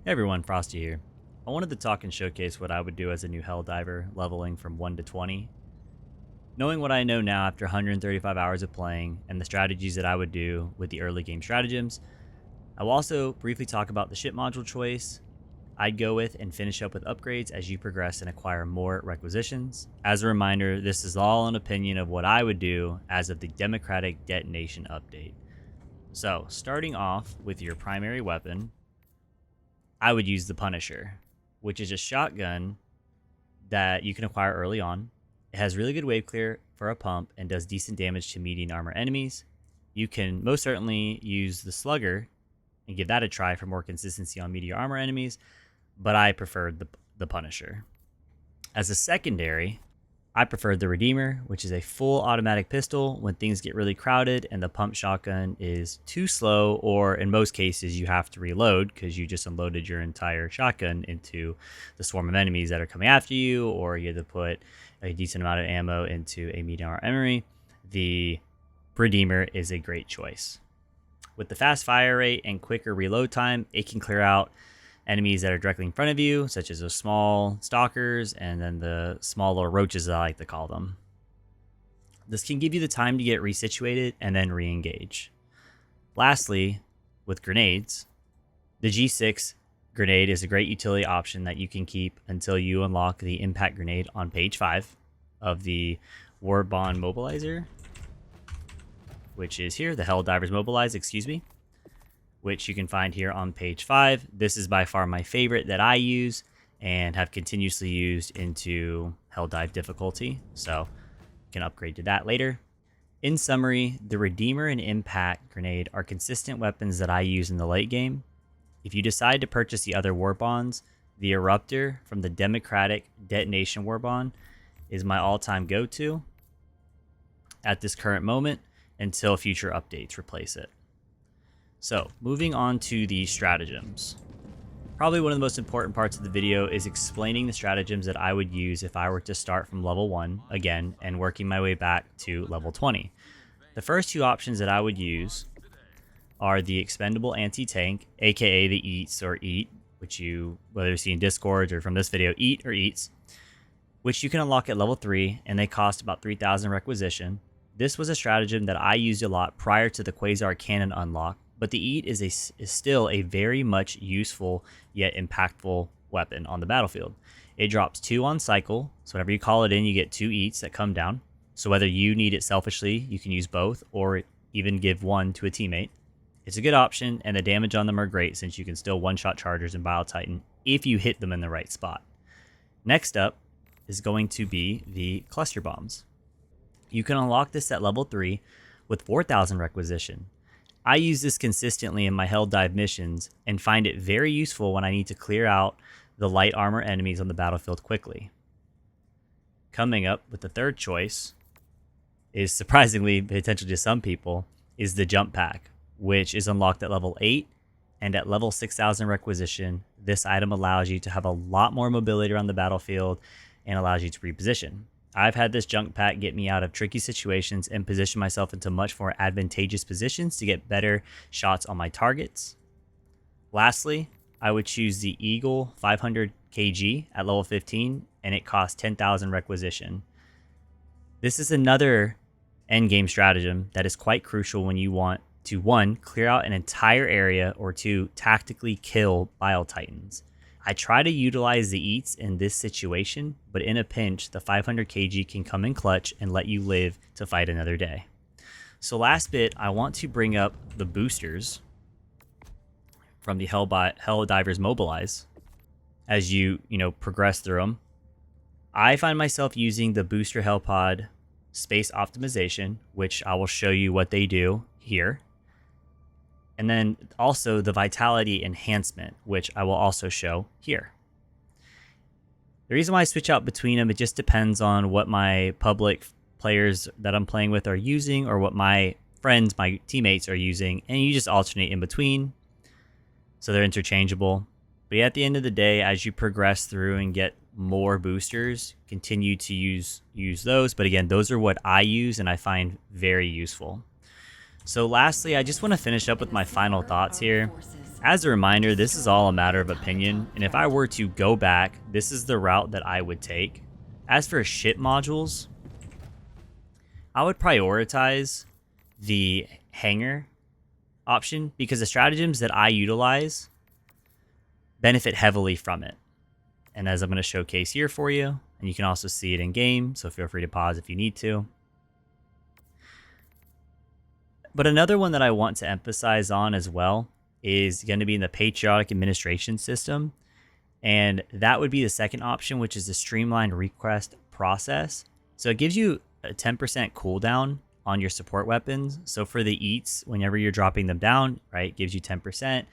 Hey everyone, Frosty here. I wanted to talk and showcase what I would do as a new Helldiver, leveling from 1 to 20. Knowing what I know now after 135 hours of playing, and the strategies that I would do with the early game stratagems, I will also briefly talk about the ship module choice I'd go with and finish up with upgrades as you progress and acquire more requisitions. As a reminder, this is all an opinion of what I would do as of the Democratic Detonation update. So, starting off with your primary weapon, I would use the Punisher, which is a shotgun that you can acquire early on. It has really good wave clear for a pump and does decent damage to medium armor enemies. You can most certainly use the Slugger and give that a try for more consistency on medium armor enemies, but I preferred the Punisher. As a secondary, I preferred the Redeemer, which is a full automatic pistol when things get really crowded and the pump shotgun is too slow, or in most cases you have to reload because you just unloaded your entire shotgun into the swarm of enemies that are coming after you, or you had to put a decent amount of ammo into a medium armor enemy. The Redeemer is a great choice. With the fast fire rate and quicker reload time, it can clear out enemies that are directly in front of you, such as those small stalkers and then the small little roaches, I like to call them. This can give you the time to get resituated and then re-engage. Lastly, with grenades, the G6 grenade is a great utility option that you can keep until you unlock the impact grenade on page 5 of the War Bond Mobilizer, which is here, the Helldivers Mobilize, which you can find here on page 5. This is by far my favorite that I use and have continuously used into Helldive difficulty, so you can upgrade to that later. In summary, the Redeemer and Impact Grenade are consistent weapons that I use in the late game. If you decide to purchase the other war bonds, the Eruptor from the Democratic Detonation war bond is my all-time go-to at this current moment until future updates replace it. So, moving on to the stratagems. Probably one of the most important parts of the video is explaining the stratagems that I would use if I were to start from level 1 again and working my way back to level 20. The first two options that I would use are the expendable anti-tank, aka the EATs or EAT, which you, whether you see in Discord or from this video, EAT or EATs, which you can unlock at level 3 and they cost about 3,000 requisition. This was a stratagem that I used a lot prior to the Quasar Cannon unlock, but the EAT is still a very much useful yet impactful weapon on the battlefield. It drops 2 on cycle, so whenever you call it in, you get 2 EATs that come down. So whether you need it selfishly, you can use both, or even give one to a teammate. It's a good option, and the damage on them are great since you can still one-shot chargers in Bile Titan if you hit them in the right spot. Next up is going to be the cluster bombs. You can unlock this at level 3 with 4,000 requisition. I use this consistently in my Helldive missions and find it very useful when I need to clear out the light armor enemies on the battlefield quickly. Coming up with the third choice is, surprisingly, potentially to some people, is the jump pack, which is unlocked at level 8, and at level 6,000 requisition, this item allows you to have a lot more mobility around the battlefield and allows you to reposition. I've had this junk pack get me out of tricky situations and position myself into much more advantageous positions to get better shots on my targets. Lastly, I would choose the Eagle 500 kg at level 15, and it costs 10,000 requisition. This is another endgame stratagem that is quite crucial when you want to 1. Clear out an entire area, or 2. Tactically kill Bile Titans. I try to utilize the EATs in this situation, but in a pinch, the 500 kg can come in clutch and let you live to fight another day. So last bit, I want to bring up the boosters from the Helldivers Mobilize. As you progress through them, I find myself using the Booster Hellpod Space Optimization, which I will show you what they do here. And then also the Vitality Enhancement, which I will also show here. The reason why I switch out between them, it just depends on what my public players that I'm playing with are using, or what my friends, my teammates are using, and you just alternate in between. So they're interchangeable. But yeah, at the end of the day, as you progress through and get more boosters, continue to use those. But again, those are what I use and I find very useful. So lastly, I just want to finish up with my final thoughts here. As a reminder, this is all a matter of opinion, and if I were to go back, this is the route that I would take. As for ship modules, I would prioritize the hangar option because the stratagems that I utilize benefit heavily from it. And as I'm going to showcase here for you, and you can also see it in game, so feel free to pause if you need to. But another one that I want to emphasize on as well is going to be in the patriotic administration system. And that would be the second option, which is the streamlined request process. So it gives you a 10% cooldown on your support weapons. So for the eats, whenever you're dropping them down, right, gives you 10%.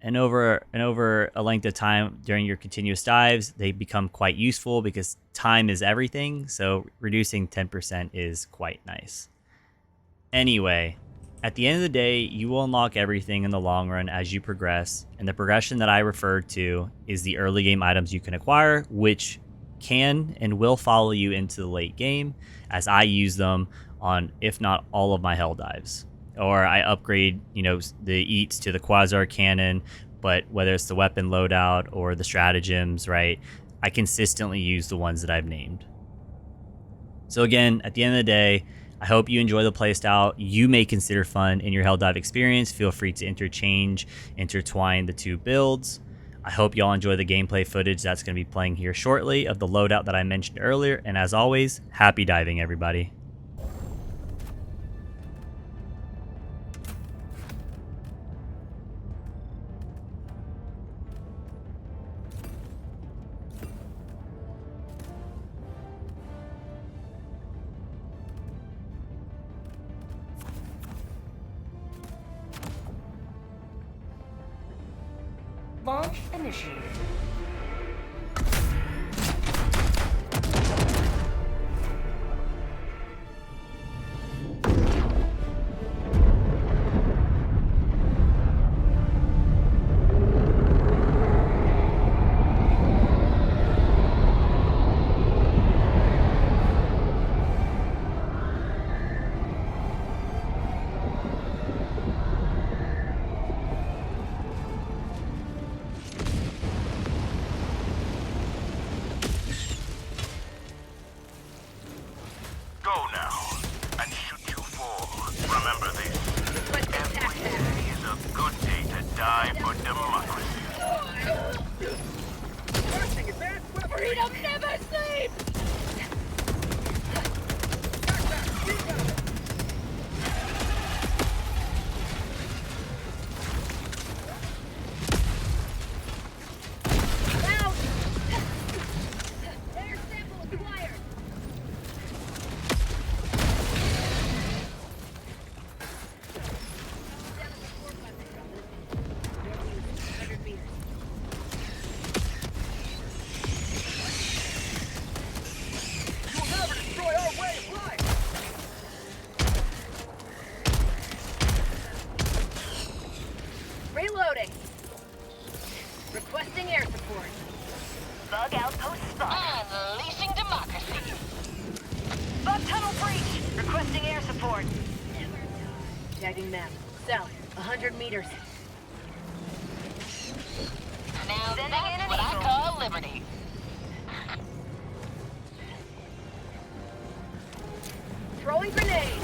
And over a length of time during your continuous dives, they become quite useful because time is everything. So reducing 10% is quite nice. Anyway, at the end of the day, you will unlock everything in the long run as you progress. And the progression that I referred to is the early game items you can acquire, which can and will follow you into the late game as I use them on, if not all of my hell dives. Or I upgrade, the eats to the quasar cannon, but whether it's the weapon loadout or the stratagems, right, I consistently use the ones that I've named. So again, at the end of the day, I hope you enjoy the playstyle you may consider fun in your hell dive experience. Feel free to intertwine the two builds. I hope y'all enjoy the gameplay footage that's going to be playing here shortly of the loadout that I mentioned earlier. And as always, happy diving, everybody. Launch initiated. Freedom never sleeps! Air sample acquired! Reloading. Requesting air support. Bug outpost spot. Unleashing democracy. Bug tunnel breach. Requesting air support. Tagging map. South, 100 meters. Now that's what I call liberty. Throwing grenade.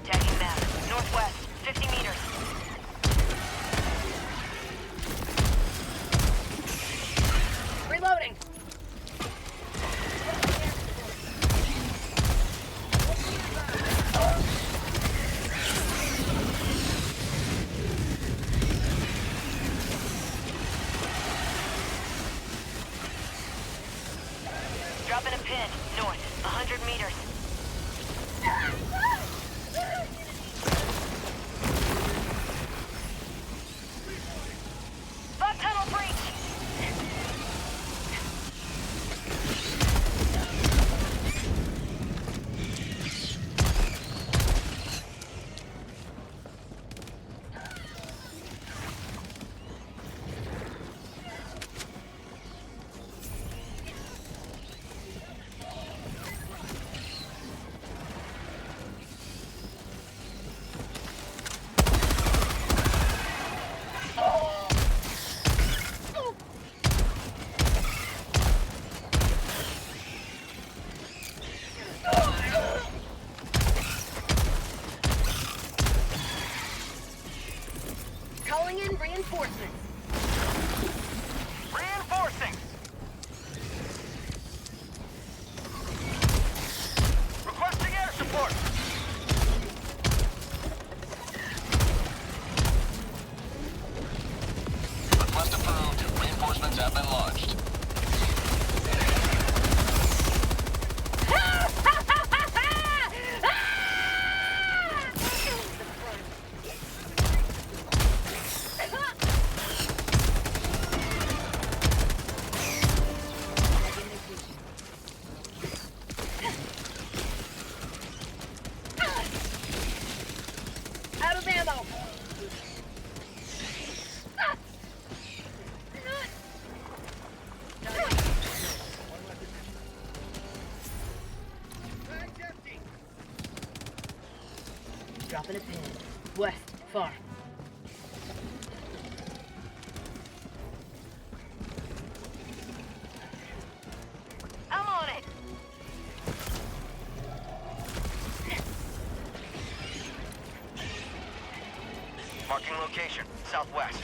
Tagging map. Northwest, 50 meters. Reloading. Dropping a pin. North, 100 meters. Bug tunnel breach. Calling in reinforcements. Reinforcing! Requesting air support! Request approved. Reinforcements have been launched. Out of ammo. Dropping a pin. West, far. I'm on it. Marking location, southwest.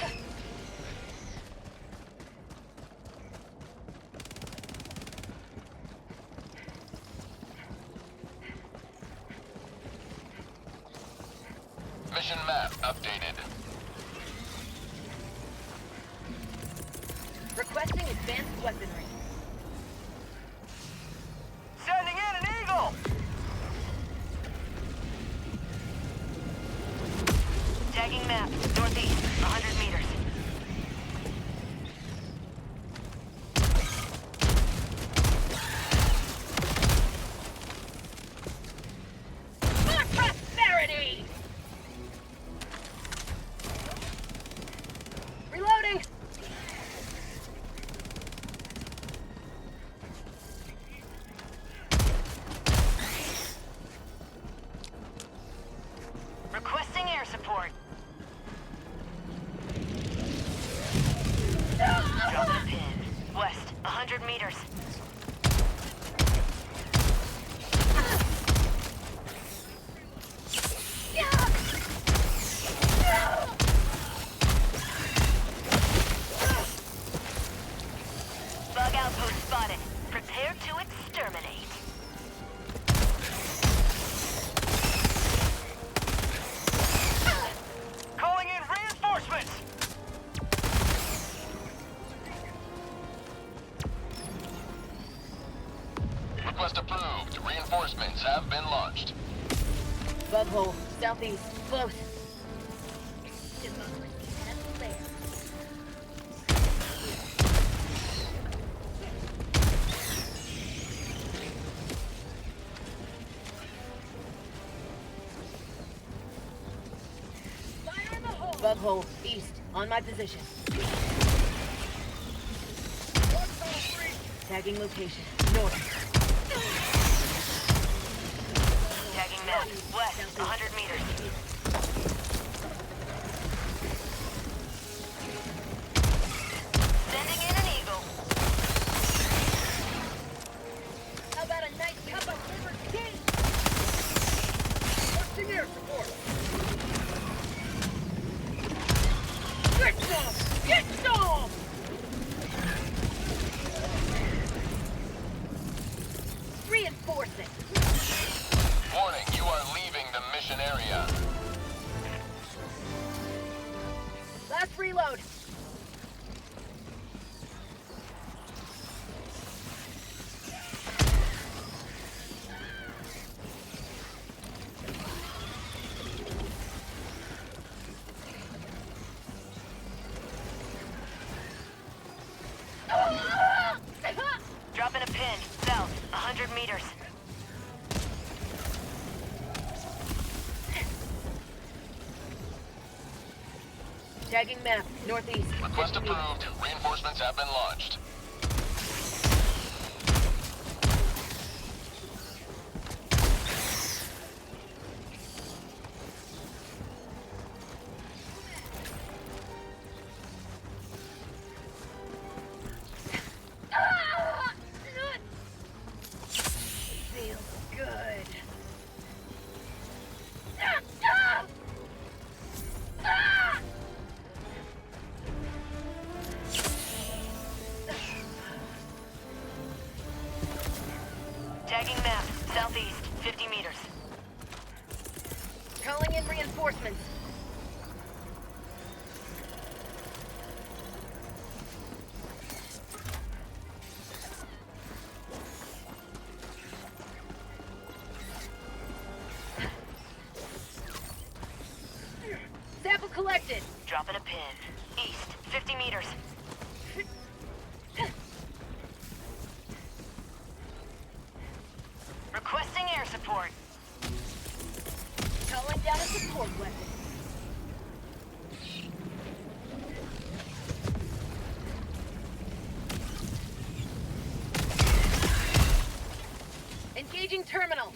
Mission map updated. Requesting advanced weaponry. Sending in an eagle! Tagging map, northeast, 100 meters. For prosperity! Reloading! Requesting air support. Dropping a pin. West, 100 meters. Bug outpost spotted. Prepare to exterminate. Calling in reinforcements! Request approved. Reinforcements have been launched. Bug hole, southeast, close. Bug hole, east, on my position. Tagging location, north. Tagging map, west, 100 meters. Sending in an eagle. How about a nice cup of liver tea? Watching air support. Get some! Get some! Reinforcing. Warning, you are leaving the mission area. Last reload. Dropping a pin, south, 100 meters. Tagging map, northeast. Request 50 meters. approved. Reinforcements have been launched. Feels good. Sample collected. Dropping a pin. East, 50 meters. Requesting air support. Calling down a support weapon. Engaging terminal.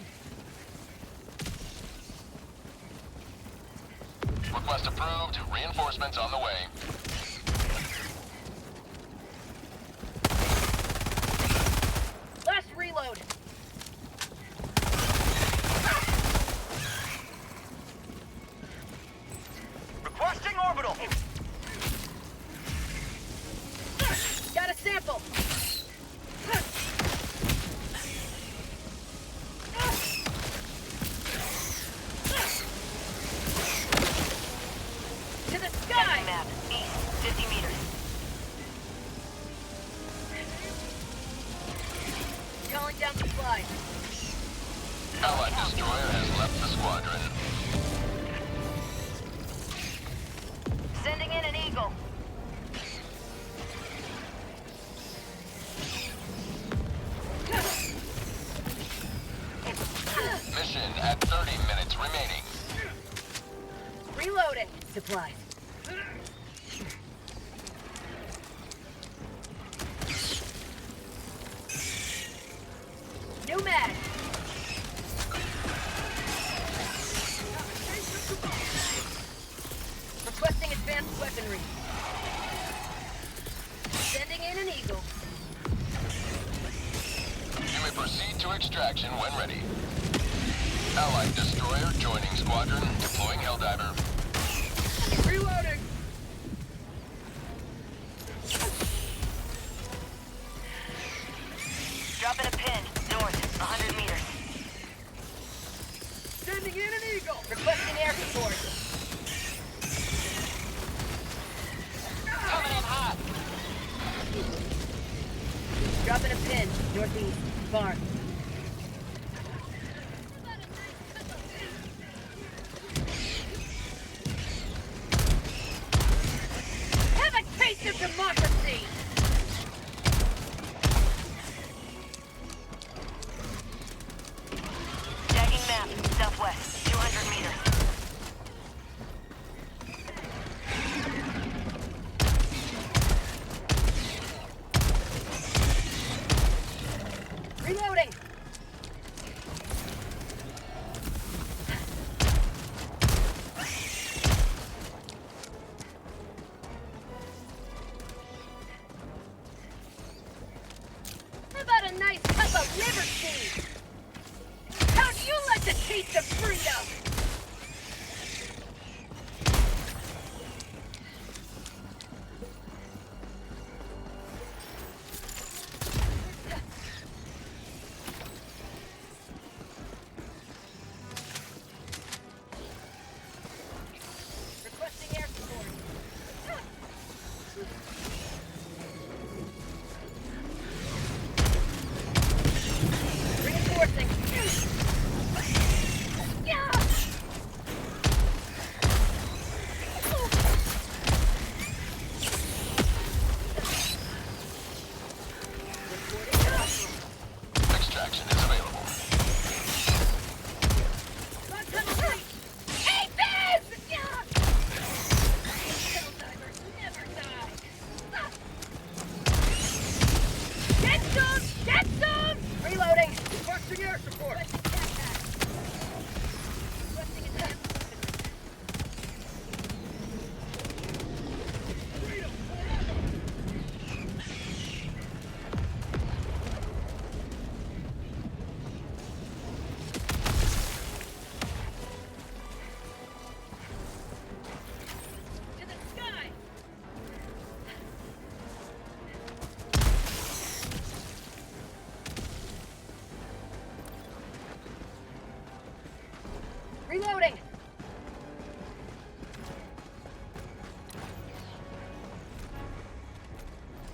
Request approved. Reinforcements on the way. Last reload. Requesting orbital. Got a sample. To the sky. Map. East, 50 meters. Calling down supplies. Allied destroyer has left the squadron. Sending in an eagle. Mission at 30 minutes remaining. Reloading. Supplies. New mag. Requesting advanced weaponry. Sending in an eagle. You may proceed to extraction when ready. Allied destroyer joining squadron. Deploying Helldiver. Reloading. Dropping a pin. North, 100 meters. Sending in an eagle. Requesting air support. Coming in hot. Dropping a pin. Northeast. Far. Have a taste of democracy! Tagging map. Southwest. 200 meters. Reloading! How about a nice cup of liver tea? How'd you like the taste of freedom? Requesting air support. Reinforcing. Yeah! Extraction is available. Hey, Biz! Yeah! Helldivers never die. Get some! Get some! Reloading. Requesting air support. Requesting advanced weaponry. To the sky! Reloading!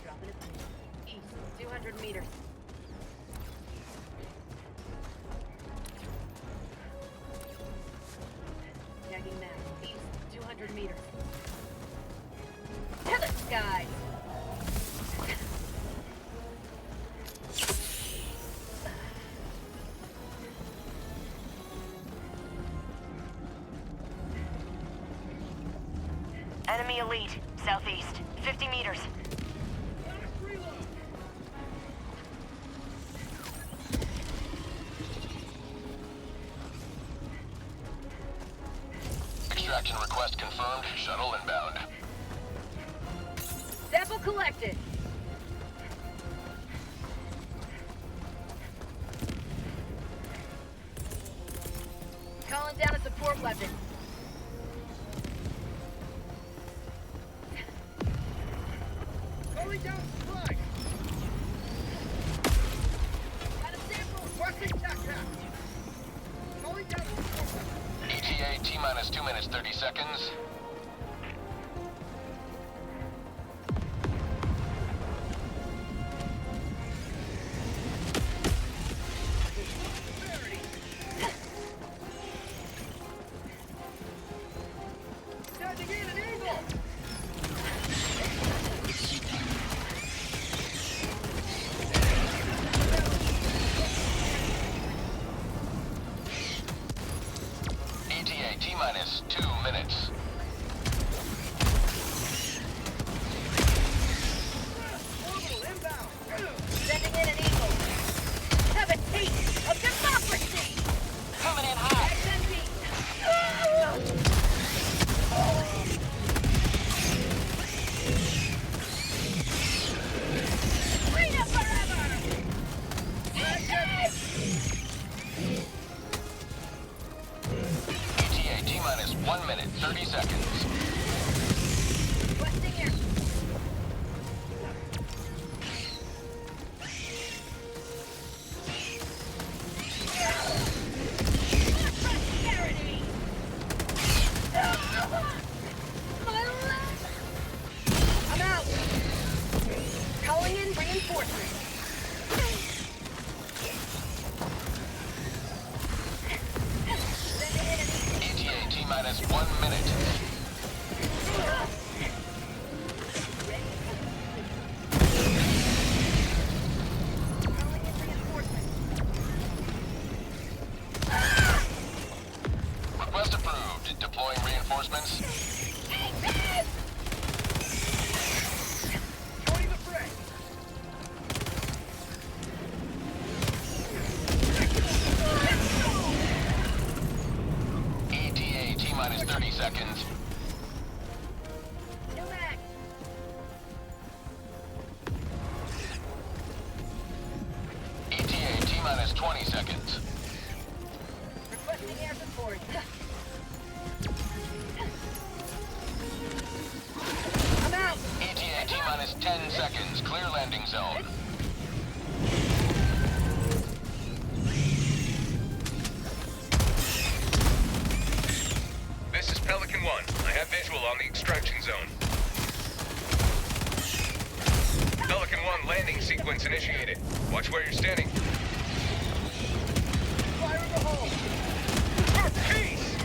Dropping it. East, 200 meters. Tagging map. East, 200 meters. meters. To the sky! Enemy elite, southeast, 50 meters. Extraction request confirmed. Shuttle inbound. Sample collected. Calling down a support weapon. Calling down supply. Got a sample. Requesting TAC. Calling down support. ETA T-minus 2 minutes 30 seconds. Standing in an eagle. ETA T-minus 2 minutes. Orbital inbound. Sending in an eagle. Have a taste of democracy! Coming in hot. Freedom forever! ETA T-minus 1 minute 30 seconds. Requesting air. Prosperity! My leg! I'm out! Calling in reinforcements. Sending in an eagle. ETA T-minus 1 minute. Calling in reinforcements. Request approved. Deploying reinforcements. Joining the fray. ETA T-minus 30 seconds. New mag. ETA T-minus 20 seconds. Requesting air support. I'm out. ETA T-minus 10 seconds. Clear landing zone. This is Pelican 1. I have visual on the extraction zone. Pelican 1 landing sequence initiated. Watch where you're standing. Fire in the hole. For peace!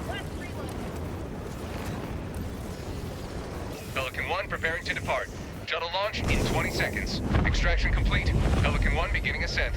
Last reload. Pelican 1 preparing to depart. Shuttle launch in 20 seconds. Extraction complete. Pelican 1 beginning ascent.